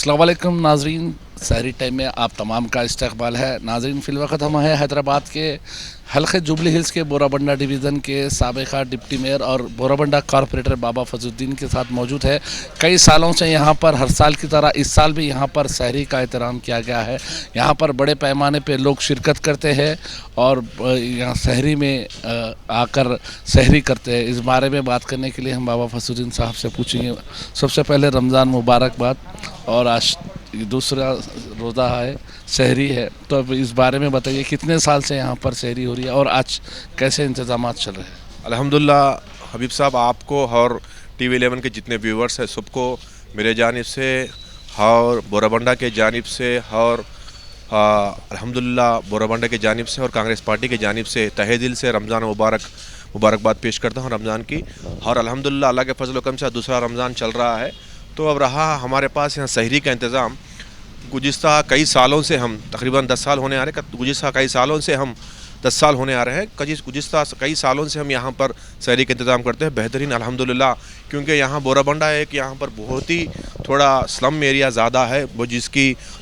अस्सलाम वालेकुम नाजरीन, सहरी टाइम में आप तमाम का इस्तकबाल है। नाजरीन, फ़िलवक़्त हम हैं हैदराबाद के हल्के जुबली हिल्स के बोराबंडा डिवीज़न के साबिक़ा डिप्टी मेयर और बोराबंडा कॉरपोरेटर बाबा फजलुद्दीन के साथ मौजूद है। कई सालों से यहाँ पर हर साल की तरह इस साल भी यहाँ पर सहरी का एहतराम किया गया है। यहाँ पर बड़े पैमाने पे लोग शिरकत करते हैं और यहाँ सहरी में आकर सहरी करते हैं। इस बारे में बात करने के लिए हम बाबा फजलुद्दीन साहब से पूछेंगे। सबसे पहले रमज़ान मुबारकबाद, और आज दूसरा रोज़ा है, सहरी है, तो अब इस बारे में बताइए कितने साल से यहाँ पर सहरी हो रही है और आज कैसे इंतजामात चल रहे हैं। अल्हम्दुलिल्लाह हबीब साहब, आपको और TV11 के जितने व्यूवर्स हैं सबको मेरे जानिब से और बोराबंडा के जानिब से और अल्हम्दुलिल्लाह बोराबंडा के जानिब से और कांग्रेस पार्टी के जानिब से तहे दिल से रमज़ान मुबारकबाद पेश करता हूँ रमज़ान की। और अल्हम्दुलिल्लाह अल्लाह के फजल करम से दूसरा रमज़ान चल रहा है। तो अब रहा हमारे पास यहाँ सहरी का इंतज़ाम। गुज़िश्ता कई सालों से हम तकरीबन 10 साल होने आ रहे हैं। गुज़िश्ता कई सालों से हम 10 साल होने आ रहे हैं। गुज़िश्ता कई सालों से हम यहाँ पर सहरी का इंतज़ाम करते हैं बेहतरीन अल्हम्दुलिल्लाह। क्योंकि यहाँ बोराबंडा एक यहाँ पर बहुत ही थोड़ा स्लम एरिया ज़्यादा है, वो जो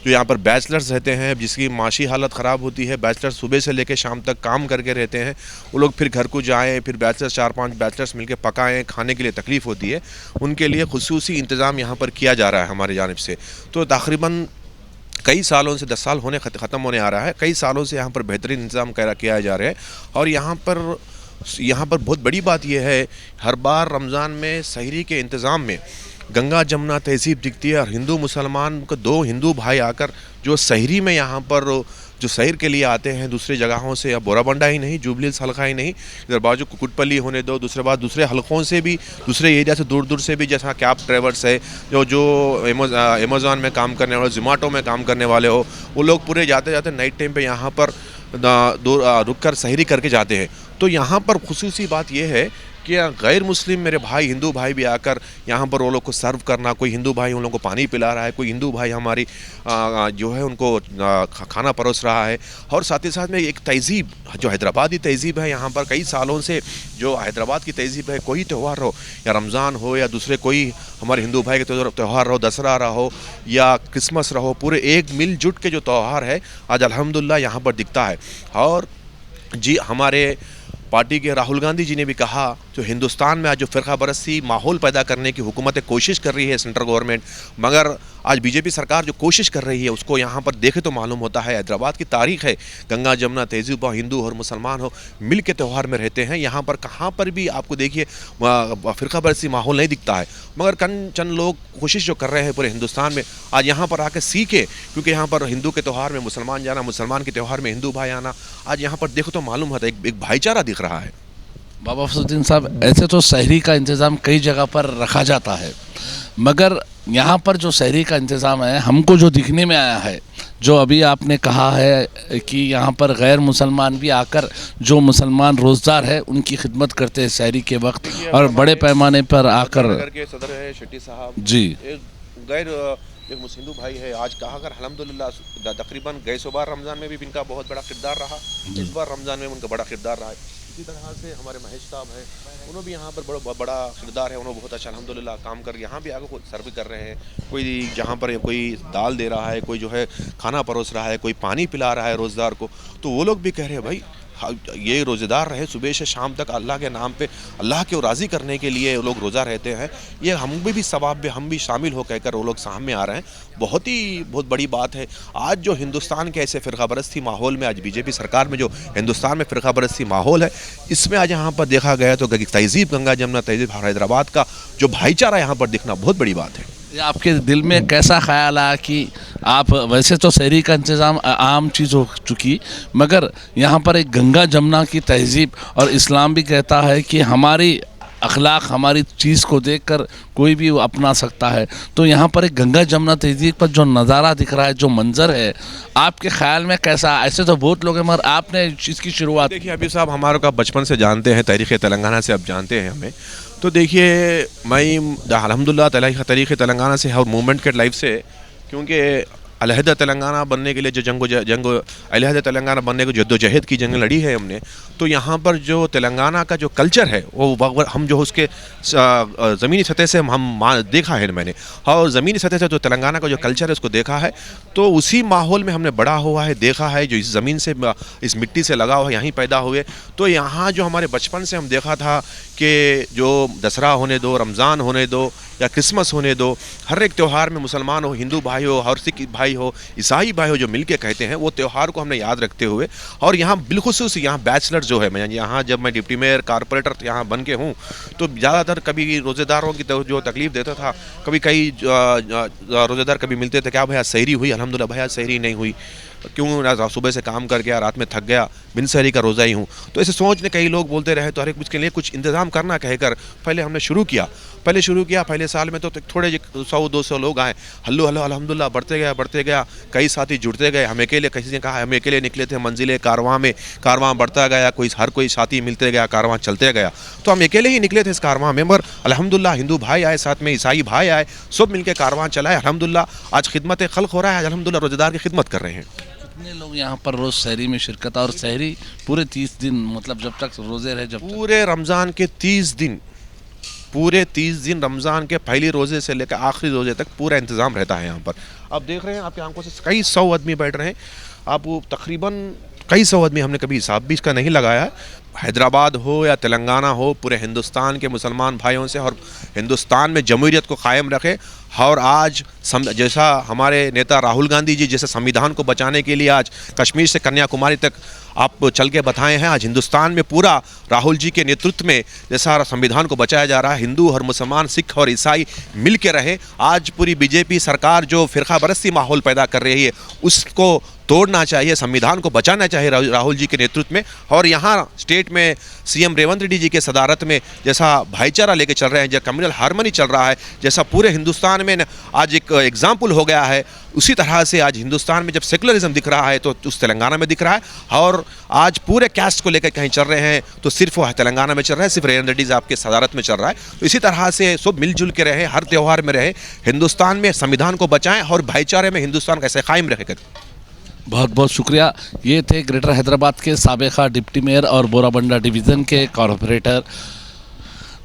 यहाँ पर बैचलर्स रहते हैं, जिसकी माशी हालत ख़राब होती है। बैचलर्स सुबह से लेकर शाम तक काम करके रहते हैं। वो लोग फिर घर को जाएँ, फिर बैचलर्स 4-5 बैचलर्स मिलकर पकाएँ, खाने के लिए तकलीफ़ होती है। उनके लिए खुसूसी इंतज़ाम यहाँ पर किया जा रहा है हमारी जानिब से। तो तकरीबन कई सालों से 10 साल ख़त्म होने आ रहा है। कई सालों से यहाँ पर बेहतरीन इंतज़ाम किया जा रहा है। और यहाँ पर बहुत बड़ी बात यह है, हर बार रमज़ान में सहरी के इंतज़ाम में गंगा जमुना तहज़ीब दिखती है। और हिंदू मुसलमान को 2 हिंदू भाई आकर जो सहरी में यहाँ पर जो सैर के लिए आते हैं दूसरी जगहों से, या बोराबंडा ही नहीं, जुबली हिल्स हल्का ही नहीं, इधर बाजू कुटपल्ली होने दो, दूसरे हलकों से भी, दूसरे एरिया से दूर दूर से भी, जैसा कैब ड्राइवर्स है, जो अमेज़ॉन में काम करने वाले, ज़ोमैटो में काम करने वाले हो, वो लोग पूरे जाते जाते नाइट टाइम पे यहाँ पर रुक कर सहरी करके जाते हैं। तो यहाँ पर खुसूसी बात यह है कि गैर मुस्लिम मेरे भाई, हिंदू भाई भी आकर यहाँ पर वो लोग को सर्व करना, कोई हिंदू भाई उन लोगों को पानी पिला रहा है, कोई हिंदू भाई हमारी जो है उनको खाना परोस रहा है। और साथ ही साथ में एक तहज़ीब, जो हैदराबादी तहज़ीब है यहाँ पर कई सालों से, जो हैदराबाद की तहज़ीब है, कोई त्यौहार हो, या रमज़ान हो या दूसरे कोई हमारे हिंदू भाई के त्यौहार रहो, दसरा रहो या क्रिसमस रहो, पूरे एक मिलजुट के जो त्यौहार है आज अल्हम्दुलिल्लाह यहाँ पर दिखता है। और जी, हमारे पार्टी के राहुल गांधी जी ने भी कहा, जो हिंदुस्तान में आज जो फ़िरका परस्ती माहौल पैदा करने की हुकूमत कोशिश कर रही है सेंट्रल गवर्नमेंट, मगर आज बीजेपी सरकार जो कोशिश कर रही है उसको यहाँ पर देखे तो मालूम होता है। हैदराबाद की तारीख़ है, गंगा जमुना तहज़ीब, हिंदू और मुसलमान हो मिल के त्यौहार में रहते हैं। यहाँ पर कहाँ पर भी आपको देखिए फ़िरका परस्ती माहौल नहीं दिखता है, मगर चंद लोग कोशिश जो कर रहे हैं पूरे हिंदुस्तान में आज यहाँ पर आकर सीखे। क्योंकि यहाँ पर हिंदू के त्यौहार में मुसलमान जाना, मुसलमान के त्यौहार में हिंदू भाई आना, आज यहाँ पर देखो तो मालूम होता है एक भाईचारा दिख रहा है। बाबा फजलुद्दीन साहब, ऐसे तो सहरी का इंतज़ाम कई जगह पर रखा जाता है, मगर यहाँ पर जो सहरी का इंतज़ाम है हमको जो दिखने में आया है, जो अभी आपने कहा है कि यहाँ पर गैर मुसलमान भी आकर, जो मुसलमान रोज़दार है उनकी खिदमत करते हैं सहरी के वक्त, और बड़े पैमाने पर आकर के सदर है शेट्टी साहब जी, एक हिंदू भाई है, आज कहा कर अल्हम्दुलिल्लाह तकरीबन गए सो बार रमज़ान में भी इनका बहुत बड़ा किरदार रहा, इस बार रमज़ान में उनका बड़ा किरदार रहा है। इसी तरह से हमारे महेश साहब हैं, उन्होंने भी यहाँ पर बड़ा किरदार है, उन्होंने बहुत अच्छा अल्हम्दुलिल्लाह काम कर यहाँ भी आगे सर्व कर रहे हैं। कोई जहाँ पर कोई दाल दे रहा है, कोई जो है खाना परोस रहा है, कोई पानी पिला रहा है रोज़दार को, तो वो लोग भी कह रहे हैं भाई ये रोज़ेदार रहे, सुबह से शाम तक अल्लाह के नाम पे, अल्लाह को राज़ी करने के लिए वो लोग रोज़ा रहते हैं। ये हम भी सवाब में हम भी शामिल हो कहकर वो लोग सामने आ रहे हैं। बहुत बड़ी बात है। आज जो हिंदुस्तान के ऐसे फ़िरका परस्ती माहौल में, आज बीजेपी सरकार में जो हिंदुस्तान में फ़िरका परस्ती माहौल है, इसमें आज यहाँ पर देखा गया तो तहज़ीब, गंगा जमुना तहज़ीब, हैदराबाद का जो भाईचारा यहाँ पर दिखना बहुत बड़ी बात है। आपके दिल में कैसा ख्याल आया कि आप, वैसे तो सहरी का इंतज़ाम आम चीज़ हो चुकी, मगर यहाँ पर एक गंगा जमुना की तहज़ीब, और इस्लाम भी कहता है कि हमारी अखलाक, हमारी चीज़ को देखकर कोई भी अपना सकता है, तो यहाँ पर एक गंगा जमुना तहज़ीब पर जो नज़ारा दिख रहा है, जो मंज़र है, आपके ख़्याल में कैसा? ऐसे तो बहुत लोग हैं, मगर आपने इसकी शुरुआत, देखिए अभी साहब हमारे को बचपन से जानते हैं, तारीख़ तेलंगाना से अब जानते हैं हमें, तो देखिए मैं अल्हम्दुलिल्लाह तारीख़ तेलंगाना से और मूवमेंट के लाइफ से, क्योंकि अलहदा तेलंगाना बनने के लिए जो जंग अलहदा तेलंगाना बनने को जद्दोजहद की जंग लड़ी है हमने, तो यहाँ पर जो तेलंगाना का जो कल्चर है वो हम जो उसके ज़मीनी सतह से हम देखा है मैंने, और ज़मीनी सतह से जो तेलंगाना का जो कल्चर है उसको देखा है, तो उसी माहौल में हमने बड़ा हुआ है, देखा है, जो इस ज़मीन से इस मिट्टी से लगा हुआ है, यहीं पैदा हुए। तो यहाँ जो हमारे बचपन से हम देखा था कि जो दसरा होने दो, रमज़ान होने दो या क्रिसमस होने दो, हर एक त्यौहार में मुसलमान हो, हिंदू भाई हो और सिख भाई हो, ईसाई भाई हो, जो मिल के कहते हैं, वो त्यौहार को हमने याद रखते हुए, और यहाँ बिलखुसूस यहाँ बैचलर जो है, मैं यहाँ जब मैं डिप्टी मेयर कारपोरेटर यहाँ बन के हूँ, तो ज़्यादातर कभी रोज़ेदारों की जो तकलीफ़ देता था, कभी कई रोज़ेदार कभी मिलते थे, क्या भैया सहरी हुई? अल्हम्दुलिल्लाह भैया सहरी नहीं हुई, क्यों? सुबह से काम कर गया, रात में थक गया, बिन सहरी का रोज़ा ही हूँ। तो ऐसे सोचने कई लोग बोलते रहे, तो हर एक के लिए कुछ इंतज़ाम करना कहकर पहले हमने शुरू किया। पहले साल में तो थोड़े 100-200 लोग आए, हल्लो हल्लो अल्हम्दुलिल्लाह बढ़ते गया, कई साथी जुड़ते गए। हम अकेले, किसी ने कहा हम अकेले निकले थे मंजिले कारवां में, कारवां बढ़ता गया, हर कोई साथी मिलते गया, कारवां चलते गया। तो हम अकेले ही निकले थे इस कारवां में, मगर अल्हम्दुलिल्लाह हिंदू भाई आए, साथ में ईसाई भाई आए, सब मिलकर कारवां चलाए। अल्हम्दुलिल्लाह आज खिदमत खल्क हो रहा है, अल्हम्दुलिल्लाह रोज़ेदार की खिदमत कर रहे हैं। कितने लोग यहाँ पर रोज़ सहरी में शिरकत, और सहरी पूरे 30 दिन, मतलब जब तक रोज़े रहे, जब पूरे रमज़ान के 30 दिन, पूरे 30 दिन रमज़ान के पहले रोज़े से लेकर आखिरी रोज़े तक पूरा इंतज़ाम रहता है यहाँ पर। आप देख रहे हैं, आपकी आंखों से कई 100 आदमी बैठ रहे हैं, आप वो तकरीबन कई 100 आदमी, हमने कभी हिसाब भी इसका नहीं लगाया है। हैदराबाद हो या तेलंगाना हो, पूरे हिंदुस्तान के मुसलमान भाइयों से, और हिंदुस्तान में जमहूरियत को कायम रखे। और आज जैसा हमारे नेता राहुल गांधी जी जैसे संविधान को बचाने के लिए आज कश्मीर से कन्याकुमारी तक आप चल के बताए हैं, आज हिंदुस्तान में पूरा राहुल जी के नेतृत्व में जैसा संविधान को बचाया जा रहा है, हिंदू और मुसलमान, सिख और ईसाई मिल के रहे। आज पूरी बीजेपी सरकार जो फ़िरका परस्ती माहौल पैदा कर रही है, उसको तोड़ना चाहिए, संविधान को बचाना चाहिए राहुल जी के नेतृत्व में। और यहाँ स्टेट में सीएम रेवंत रेड्डी जी के सदारत में जैसा भाईचारा लेके चल रहे हैं, जैसा कम्युनल हार्मनी चल रहा है, जैसा पूरे हिंदुस्तान में आज एक एग्जाम्पल हो गया है, उसी तरह से आज हिंदुस्तान में जब सेकुलरिज्म दिख रहा है तो उस तेलंगाना में दिख रहा है। और आज पूरे कैस्ट को लेकर कहीं चल रहे हैं तो सिर्फ वो तेलंगाना में चल रहा है, सिर्फ रेवंत रेड्डी साहब के सदारत में चल रहा है। तो इसी तरह से सब मिलजुल के रहे, हर त्यौहार में रहे, हिंदुस्तान में संविधान को बचाएं और भाईचारे में हिंदुस्तान कैसे कायम रखेगा। बहुत बहुत शुक्रिया। ये थे ग्रेटर हैदराबाद के साबिक़ा डिप्टी मेयर और बोराबंडा डिवीज़न के कॉरपोरेटर।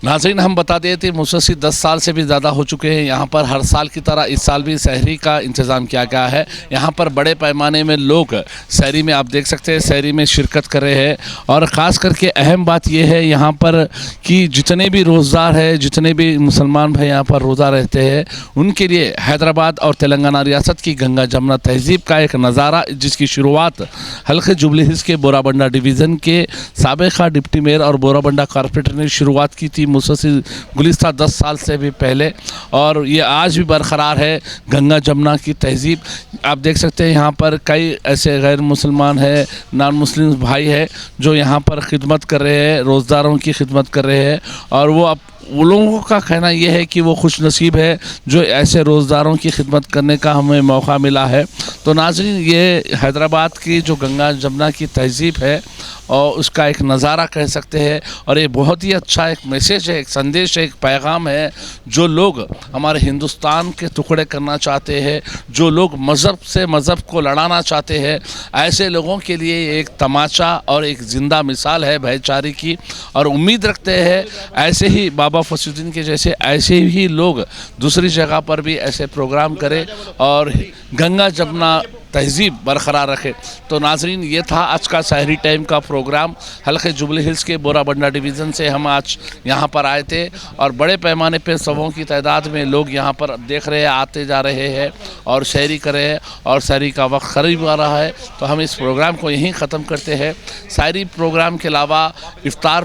नाज़रीन, हम बता दें थे मुसलसिल 10 साल से भी ज़्यादा हो चुके हैं यहाँ पर। हर साल की तरह इस साल भी सहरी का इंतज़ाम किया गया है। यहाँ पर बड़े पैमाने में लोग सहरी में, आप देख सकते हैं, सहरी में शिरकत कर रहे हैं। और ख़ास करके अहम बात यह है यहाँ पर कि जितने भी रोज़दार हैं, जितने भी मुसलमान भाई यहाँ पर रोज़ा रहते हैं, उनके लिए हैदराबाद और तेलंगाना रियासत की गंगा जमुना तहज़ीब का एक नज़ारा, जिसकी शुरुआत हल्के जुबली हिल्स के बोराबंडा डिवीज़न के साबिक़ा डिप्टी मेयर और बोराबंडा कॉरपोरेटर ने शुरुआत की थी मुसलसिल गुज़िश्ता 10 साल से भी पहले, और ये आज भी बरकरार है गंगा जमुना की तहज़ीब। आप देख सकते हैं यहाँ पर कई ऐसे गैर मुसलमान हैं, नॉन मुस्लिम भाई हैं जो यहाँ पर खिदमत कर रहे हैं, रोज़दारों की खिदमत कर रहे हैं। और वो लोगों का कहना यह है कि वो खुश नसीब है जो ऐसे रोज़दारों की खिदमत करने का हमें मौका मिला है। तो नाज़रीन, ये हैदराबाद की जो गंगा जमुना की तहज़ीब है और उसका एक नज़ारा कह सकते हैं, और ये बहुत ही अच्छा एक मैसेज है, एक संदेश है, एक पैगाम है। जो लोग हमारे हिंदुस्तान के टुकड़े करना चाहते हैं, जो लोग मज़हब से मज़हब को लड़ाना चाहते हैं, ऐसे लोगों के लिए एक तमाचा और एक ज़िंदा मिसाल है भाईचारे की। और उम्मीद रखते हैं ऐसे ही बाबा फरीदुद्दीन के जैसे ऐसे ही लोग दूसरी जगह पर भी ऐसे प्रोग्राम करें और गंगा जमुना तहज़ीब बरकरार रखे। तो नाज़रीन, ये था आज का सहरी टाइम का प्रोग्राम। हल्के जुबली हिल्स के बोराबंडा डिवीज़न से हम आज यहाँ पर आए थे, और बड़े पैमाने पे सौों की तादाद में लोग यहाँ पर देख रहे हैं, आते जा रहे हैं और सहरी कर रहे हैं, और सहरी का वक्त करीब आ रहा है। तो हम इस प्रोग्राम को यहीं ख़त्म करते हैं। सहरी प्रोग्राम के अलावा इफ्तार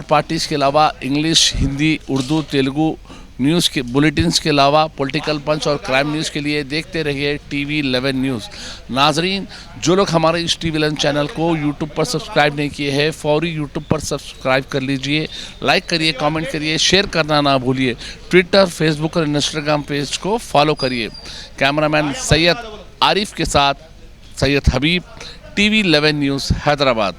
पार्टीज़ के अलावा इंग्लिश, हिंदी, उर्दू, तेलुगु न्यूज़ के बुलेटिन्स के अलावा पॉलिटिकल पंच और क्राइम न्यूज़ के लिए देखते रहिए TV 11 न्यूज़। नाजरीन, जो लोग हमारे इस TV 11 चैनल को यूट्यूब पर सब्सक्राइब नहीं किए हैं, फौरी यूट्यूब पर सब्सक्राइब कर लीजिए, लाइक करिए, कमेंट करिए, शेयर करना ना भूलिए। ट्विटर, फेसबुक और इंस्टाग्राम पेज को फॉलो करिए। कैमरामैन सैयद आरिफ के साथ सैयद हबीब, TV 11 न्यूज़, हैदराबाद।